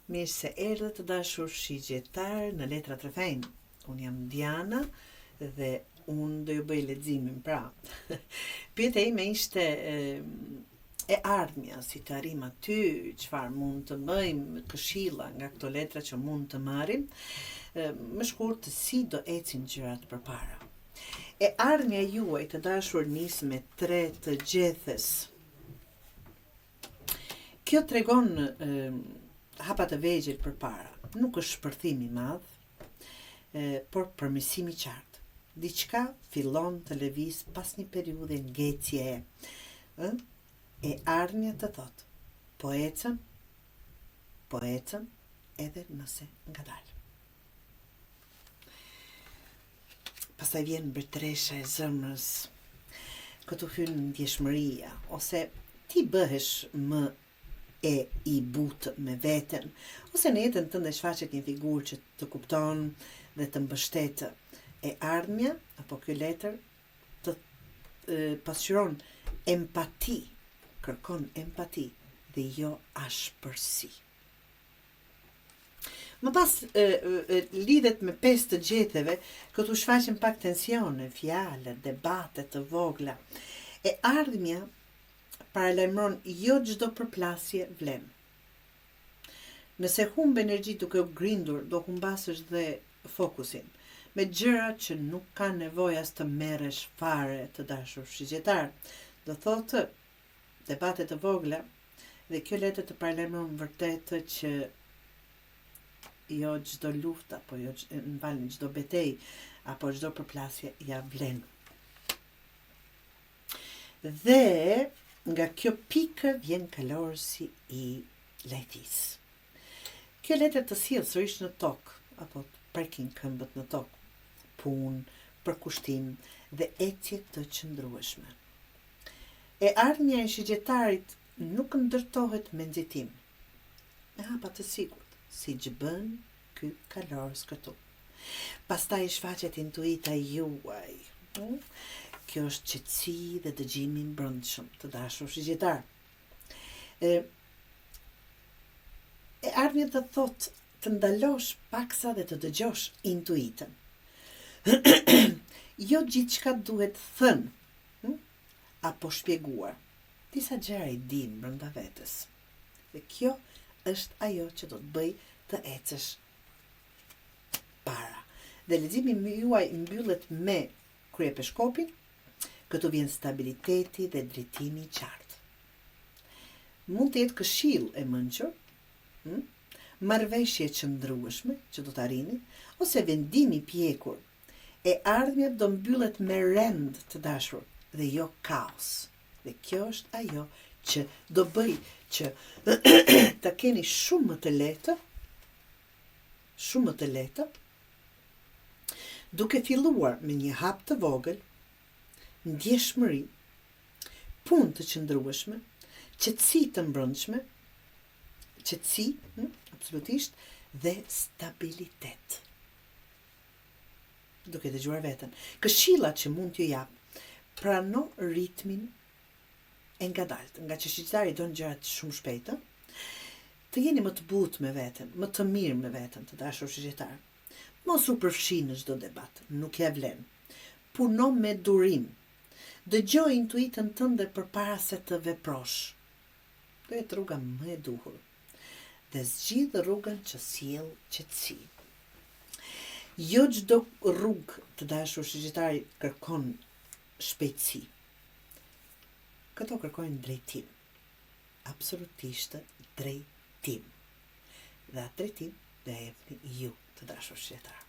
Mirë se erdhët të dashur shigjetar në Letra të Fejnë. Unë jam Diana dhe unë do ju bëj leximin pra. Pyetja ime ishte e ardhmja, si të arrim aty, çfarë mund të bëjmë, këshilla nga këto letra që mund të marrim, më shkurt si do ecin gjërat përpara. E ardhmja juaj të dashur nis me 3 të gjethes. Kjo tregon hapa të vegjël përpara. Nuk është shpërthim i madh, por përmirësim i qartë. Diçka fillon të lëviz pas një periudhe ngecjeje. E ardhmja të thotë, po ecëm edhe nëse ngadalë. Pastaj vjen mbretëresha e zemrës, këtu hyn ndjeshmëria, ose ti bëhesh më e i butë me veten, ose në jetën tënde shfaqet një figurë që të kupton dhe të mbështet. E ardhmja, apo ky letër, të pasqyron empati, kërkon empati dhe jo ashpërsi. Më pas lidhet me 5 të gjetheve, këtu shfaqen pak tensione, fjalë, debate të vogla. E ardhmja paralajmëron jo çdo përplasje vlen. Nëse humb energji duke u grindur, do humbasësh dhe fokusin, me gjëra që nuk ka nevojë as të merresh fare, të dashur shigjetar. Do thotë debate të vogla, dhe kjo letër të paralajmëron vërtet që jo çdo luftë apo jo çdo betejë apo çdo përplasje ja vlen. Dhe nga kjo pikë vjen kalorësi i lehtisë. Kjo letër të sjell sërish në tokë, apo të prekin këmbët në tokë, punë, përkushtim dhe ecje të qëndrueshme. E ardhmja e shigjetarit nuk ndërtohet me nxitim, me hapa të sigurt, siç bën ky kalorës këtu. Pastaj shfaqet intuita juaj. Kjo është qetësi dhe dëgjimi i brendshëm, të dashur shigjetar. E ardhmja të thotë të ndalosh paksa dhe të dëgjosh intuitën. Jo gjithçka duhet thënë apo shpjeguar. Disa gjëra i dim brenda vetes. Dhe kjo është ajo që do të bëj të ecësh para. Dhe leximi juaj mbyllet me kryepeshkopin. Këtu vjen stabiliteti dhe drejtimi i qartë. Mund të jetë këshill e mençur, marrëveshje qëndrueshme që do të arrini, ose vendim i pjekur. E ardhmja do mbyllet me rend, të dashur, dhe jo kaos. Dhe kjo është ajo që do bëj që të keni shumë më të lehtë, duke filluar me një hap të vogël, ndjeshmëri, punë të qëndrueshme, qetësi të mbrëmshme, absolutisht, dhe stabilitet. Duke dëgjuar veten. Këshillat që mund t'ju jap, prano ritmin e ngadalt, nga që shqiptari don gjërat shumë shpejtë, të jeni më të butë me veten, më të mirë me veten, të dashur shqiptar. Mos u përfshi në çdo debat, nuk ja vlen. Puno me durim. Dëgjoj intuitën tënde përpara se të veprosh. Do jetë rruga më e duhur. Dhe zgjidh rrugën që sjell qetësi. Jo çdo rrugë, të dashur shqiptari, kërkon shpejtësi. Këto kërkojnë drejtim. Absolutisht drejtim. Dhe atë drejtim do e jepni ju, të dashur shqiptar.